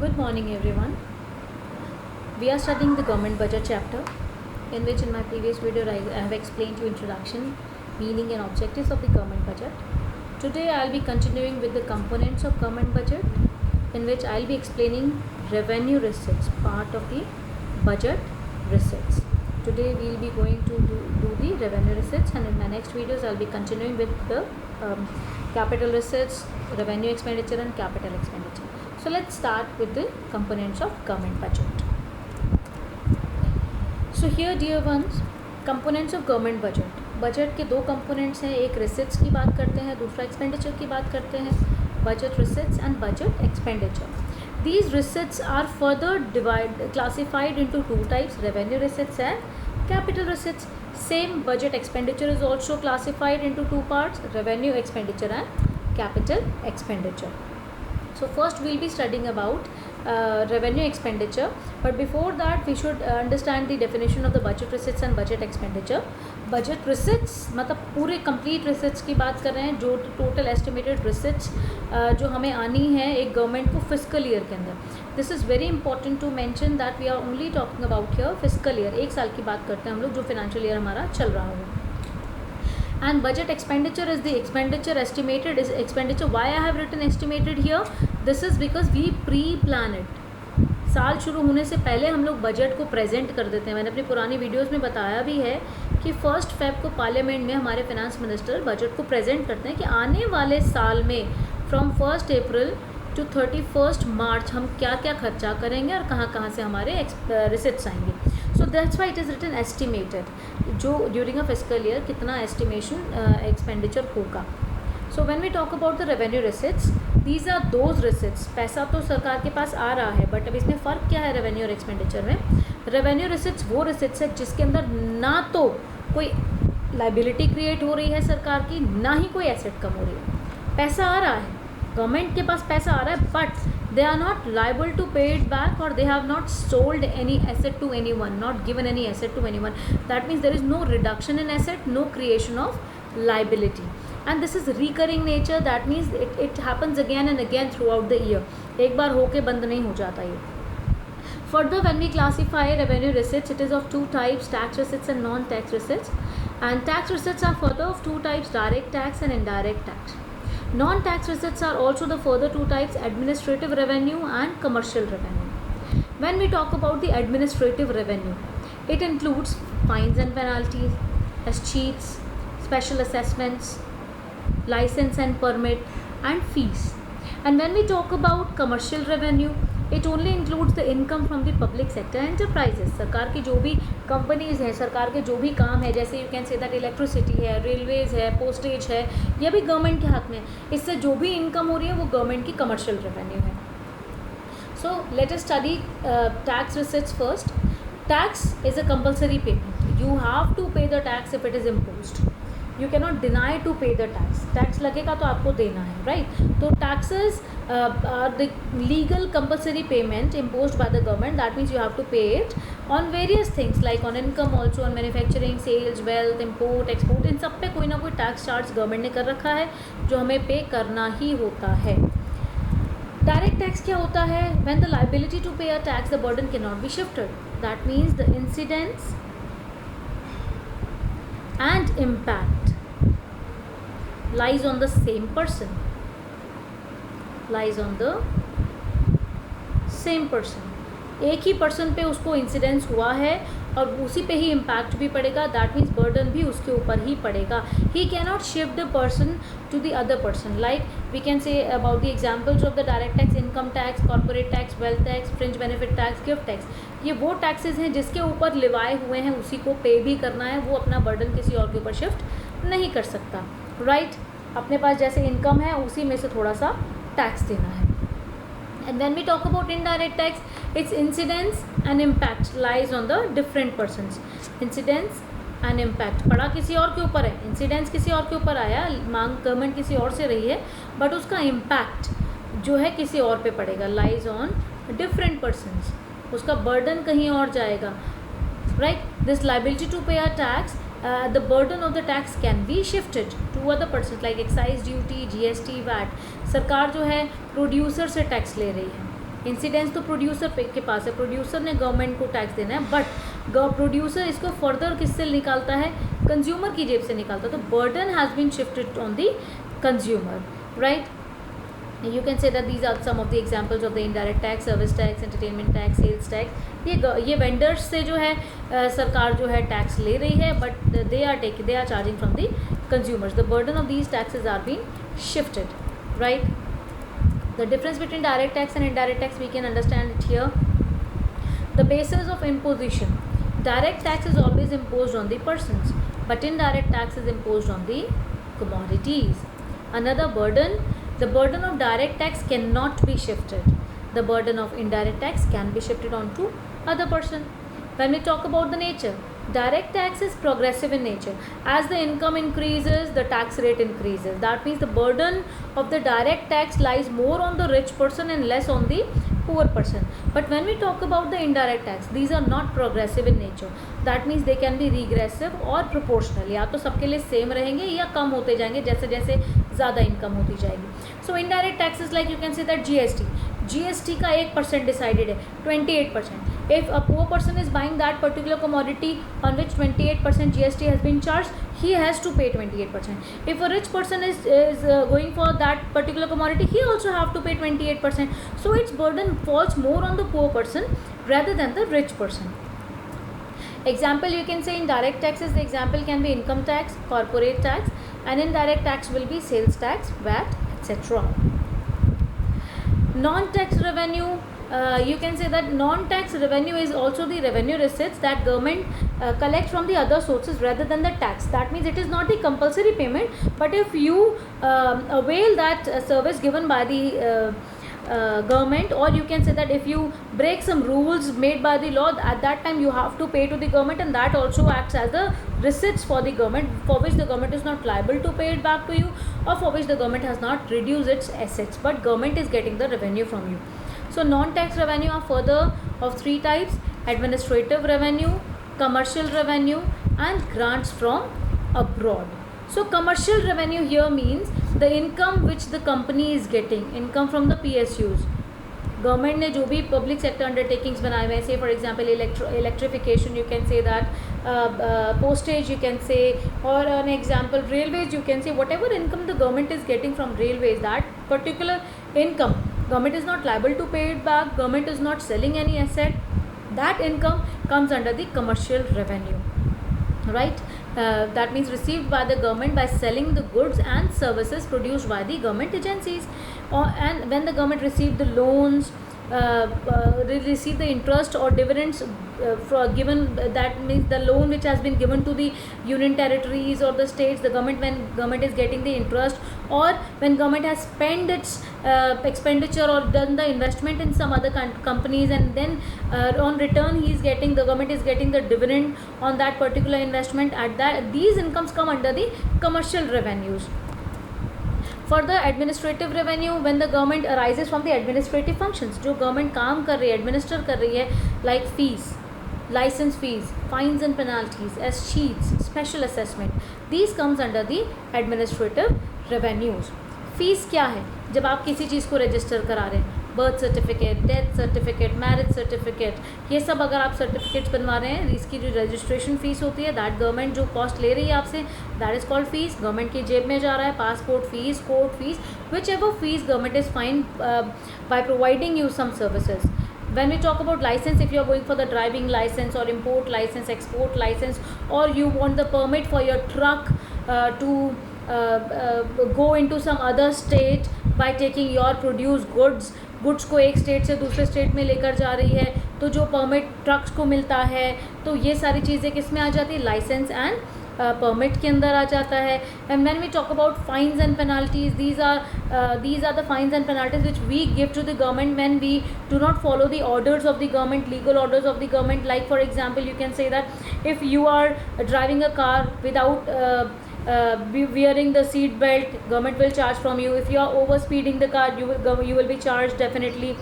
Good morning, everyone. We are studying the government budget chapter, in which in my previous video I have explained you introduction, meaning and objectives of the government budget. Today I will be continuing with the components of government budget, in which I will be explaining revenue receipts, part of the budget receipts. Today we will be going to do the revenue receipts, and in my next videos I will be continuing with the capital receipts, revenue expenditure and capital expenditure. So let's start with the components of government budget. So here dear ones, components of government budget. Budget के दो components हैं, एक receipts की बात करते हैं, दूसरा expenditure की बात करते हैं. Budget receipts and budget expenditure. These receipts are further classified into two types, revenue receipts and capital receipts. Same budget expenditure is also classified into two parts, revenue expenditure and capital expenditure. So first we'll be studying about revenue expenditure, but before that we should understand the definition of the budget receipts and budget expenditure. Budget receipts मतलब पूरे complete receipts की बात कर रहे हैं, जो total estimated receipts जो हमें आनी है एक गवर्नमेंट को fiscal year के अंदर. This is very important to mention that we are only talking about here fiscal year, एक साल की बात करते हैं हम लोग, जो financial year हमारा चल रहा हो. And budget expenditure is the expenditure estimated is expenditure. Why I have written estimated here? This is because we pre-plan it. साल शुरू होने से पहले हम लोग बजट को प्रेजेंट कर देते हैं. मैंने अपनी पुरानी वीडियोस में बताया भी है कि 1 Feb को पार्लियामेंट में हमारे फाइनेंस मिनिस्टर बजट को प्रेजेंट करते हैं कि आने वाले साल में फ्रॉम 1 April टू 31 March हम क्या क्या खर्चा करेंगे और कहाँ कहाँ से हमारे रिसिट्स आएंगे. So that's why it is written estimated, जो ड्यूरिंग अ फिस्कल ईयर कितना एस्टिमेशन एक्सपेंडिचर होगा. So when we talk about the revenue receipts, these are those receipts. पैसा तो सरकार के पास आ रहा है, बट अब इसमें फ़र्क क्या है रेवेन्यू और एक्सपेंडिचर में? रेवेन्यू रिसिट्स वो रिसिट्स है जिसके अंदर ना तो कोई लाइबिलिटी क्रिएट हो रही है सरकार की, ना ही कोई एसेट कम हो रही है. पैसा आ रहा है, गवर्नमेंट के पास पैसा आ रहा है, but they are not liable to pay it back, or they have not sold any asset to anyone, not given any asset to anyone. That means there is no reduction in asset, no creation of liability, and this is recurring nature. That means it happens again and again throughout the year. एक बार होके बंद नहीं हो जाता ये. Further, when we classify revenue receipts, it is of two types, tax receipts and non-tax receipts. And tax receipts are further of two types, direct tax and indirect tax. Non-tax receipts are also the further two types, administrative revenue and commercial revenue. When we talk about the administrative revenue, it includes fines and penalties, escheats, special assessments, license and permit, and fees. And when we talk about commercial revenue, it only includes the income from the public sector enterprises. सरकार की जो भी companies हैं, सरकार के जो भी काम है, जैसे you can say that electricity है, रेलवेज़ है, पोस्टेज है, ये भी गवर्नमेंट के हाथ में. इससे जो भी इनकम हो रही है वो गवर्नमेंट की कमर्शियल रेवेन्यू है. So let us study tax receipts first. Tax is a compulsory payment. You have to pay the tax if it is imposed. You cannot deny to pay the tax. Tax लगेगा तो आपको देना है, right? तो taxes are the legal compulsory payment imposed by the government. That means you have to pay it on various things, like on income also, on manufacturing, sales, wealth, import, export. इन सब पे कोई ना कोई tax charge government ने कर रखा है जो हमें पे करना ही होता है. डायरेक्ट टैक्स क्या होता है? when the liability to pay a tax, the burden cannot be shifted. That means the incidence and impact lies on the same person. Lies on the same person. एक ही पर्सन पे उसको incidence हुआ है और उसी पे ही इम्पैक्ट भी पड़ेगा. दैट मीन्स बर्डन भी उसके ऊपर ही पड़ेगा. He can not shift the person to the other person. Like we can say about the examples of the direct tax, income tax, corporate tax, wealth tax, fringe benefit tax, gift tax. ये वो taxes हैं जिसके ऊपर लिवाए हुए हैं, उसी को पे भी करना है. वो अपना बर्डन किसी और के ऊपर शिफ्ट नहीं कर सकता, राइट? अपने पास जैसे इनकम है उसी में से थोड़ा सा टैक्स देना है. And when we talk about indirect tax, its incidence and impact lies on the different persons. Incidence and impact पड़ा किसी और के ऊपर है, इंसिडेंस किसी और के ऊपर आया, मांग गवर्नमेंट किसी और से रही है, बट उसका इम्पैक्ट जो है किसी और पे पड़ेगा. Lies on different persons. उसका बर्डन कहीं और जाएगा, राइट? दिस लाइबिलिटी टू पे a tax, the burden of the tax can be shifted to other persons like excise duty, GST, VAT. सरकार जो है प्रोड्यूसर से टैक्स ले रही है, इंसिडेंस तो प्रोड्यूसर के पास है, प्रोड्यूसर ने गवर्नमेंट को टैक्स देना है, बट प्रोड्यूसर इसको फर्दर किससे निकालता है, कंज्यूमर की जेब से निकालता है. तो burden has been shifted on the consumer, right. You can say that these are some of the examples of the indirect tax, service tax, entertainment tax, sales tax. ये वेंडर्स से जो है सरकार जो है टैक्स ले रही है, but they are charging from the consumers. The burden of these taxes are been shifted, right. The difference between direct tax and indirect tax, we can understand it here. The basis of imposition. Direct tax is always imposed on the persons, but indirect tax is imposed on the commodities. Another burden, the burden of direct tax cannot be shifted. The burden of indirect tax can be shifted onto other person. When we talk about the nature, direct tax is progressive in nature. As the income increases, the tax rate increases. That means the burden of the direct tax lies more on the rich person and less on the poor person. But when we talk about the indirect tax, these are not progressive in nature. That means they can be regressive or proportional. या तो सबके लिए same रहेंगे या कम होते जाएंगे जैसे जैसे ज़्यादा इनकम होती जाएगी. So indirect taxes, like you can say that GST का 1% डिसाइडेड है, 28%. If a poor person is buying that particular commodity on which 28% GST has been charged, he has to pay 28%. If a rich person is going for that particular commodity, he also have to pay 28%. So its burden falls more on the poor person rather than the rich person. Example, you can say in direct taxes, the example can be income tax, corporate tax, and indirect tax will be sales tax, VAT, etc. Non-tax revenue, you can say that non-tax revenue is also the revenue receipts that government collect from the other sources rather than the tax. That means it is not the compulsory payment, but if you avail that service given by the government, or you can say that if you break some rules made by the law, at that time you have to pay to the government, and that also acts as the receipts for the government, for which the government is not liable to pay it back to you, or for which the government has not reduced its assets, but government is getting the revenue from you. So non-tax revenue are further of three types: administrative revenue, commercial revenue, and grants from abroad. So commercial revenue here means the income which the company is getting, income from the PSUs. Government ने जो भी public sector undertakings बनाए हुए हैं, से for example electrification, you can say that, postage you can say, or an example railways, you can say whatever income the government is getting from railways, that particular income government is not liable to pay it back, government is not selling any asset, that income comes under the commercial revenue, right. That means received by the government by selling the goods and services produced by the government agencies, and when the government received the loans, receive the interest or dividends given, that means the loan which has been given to the union territories or the states, the government, when government is getting the interest, or when government has spent its expenditure or done the investment in some other companies, and then on return the government is getting the dividend on that particular investment. At that, these incomes come under the commercial revenues. For the administrative revenue, when the government arises from the administrative functions, जो government काम कर रही है, administer कर रही है, like fees, license fees, fines and penalties, as sheets, special assessment, these comes under the administrative revenues. Fees क्या है? जब आप किसी चीज़ को रजिस्टर करा रहे हैं, birth certificate, death certificate, marriage certificate, ये सब अगर आप सर्टिफिकेट्स बनवा रहे हैं, इसकी जो रजिस्ट्रेशन फ़ीस होती है, दैट गवर्नमेंट जो कॉस्ट ले रही है आपसे, that is called fees. Government की जेब में जा रहा है. Passport fees, court fees, which ever fees government is fine by providing you some services. When we talk about license, if you are going for the driving license or import license, export license, or you want the permit for your truck to go into some other state by taking your produced goods को एक state से दूसरे state में लेकर जा रही है, तो जो परमिट ट्रक्स को मिलता है, तो ये सारी चीज़ें किस में आ जाती है? लाइसेंस एंड permit के अंदर आ जाता है. And when we talk about fines and penalties, these are the fines and penalties which we give to the government when we do not follow the orders of the government, legal orders of the government. Like for example, you can say that if you are driving a car without wearing the seat belt, government will charge from you. If you are over speeding the car, you will be charged definitely.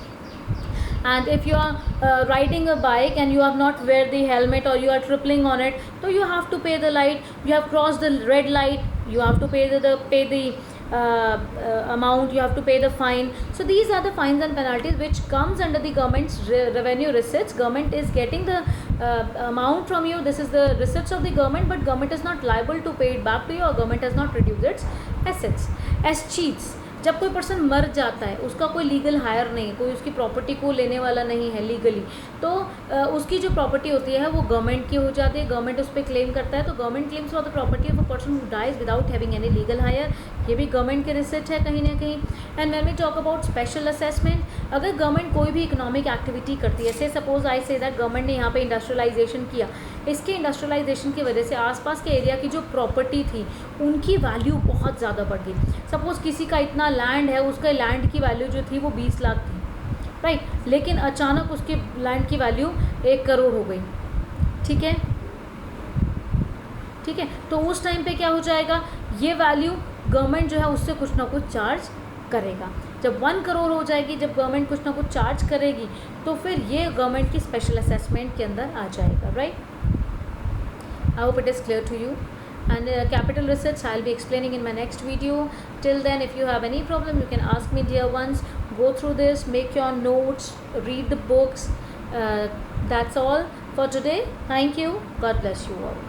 And if you are riding a bike and you have not wear the helmet, or you are tripling on it, so you have to pay the light. You have crossed the red light, you have to pay the amount, you have to pay the fine. So these are the fines and penalties which comes under the government's revenue receipts. Government is getting the amount from you. This is the receipts of the government, but government is not liable to pay it back to you, or government has not reduced its assets. As cheats, जब कोई person मर जाता है, उसका कोई legal higher नहीं, कोई उसकी प्रॉपर्टी को लेने वाला नहीं है लीगली, तो उसकी जो प्रॉपर्टी होती है वो गवर्नमेंट की हो जाती है, गवर्नमेंट उस पर क्लेम करता है. तो government claims for the property of a person who dies without having any legal heir, ये भी गवर्नमेंट के रिसिट है कहीं ना कहीं. And when we talk about special assessment, अगर गवर्नमेंट कोई भी इकोनॉमिक एक्टिविटी करती है, से suppose I say that government ने यहाँ पे इंडस्ट्रियलाइजेशन किया, इसके इंडस्ट्रियलाइजेशन की वजह से आसपास के एरिया की जो प्रॉपर्टी थी उनकी वैल्यू बहुत ज़्यादा बढ़ गई. सपोज़ किसी का इतना लैंड है, उसके लैंड की वैल्यू जो थी वो 20 लाख थी, राइट, लेकिन अचानक उसके लैंड की वैल्यू 1 करोड़ हो गई. ठीक है, ठीक है. तो उस टाइम पे क्या हो जाएगा, ये वैल्यू गवर्नमेंट जो है उससे कुछ ना कुछ चार्ज करेगा. जब 1 करोड़ हो जाएगी, जब गवर्नमेंट कुछ ना कुछ चार्ज करेगी, तो फिर ये गवर्नमेंट की स्पेशल असेसमेंट के अंदर आ जाएगा, right. I hope it is clear to you. And capital receipts I'll be explaining in my next video. Till then, if you have any problem, you can ask me, dear ones. Go through this, make your notes, read the books. That's all for today. Thank you. God bless you all.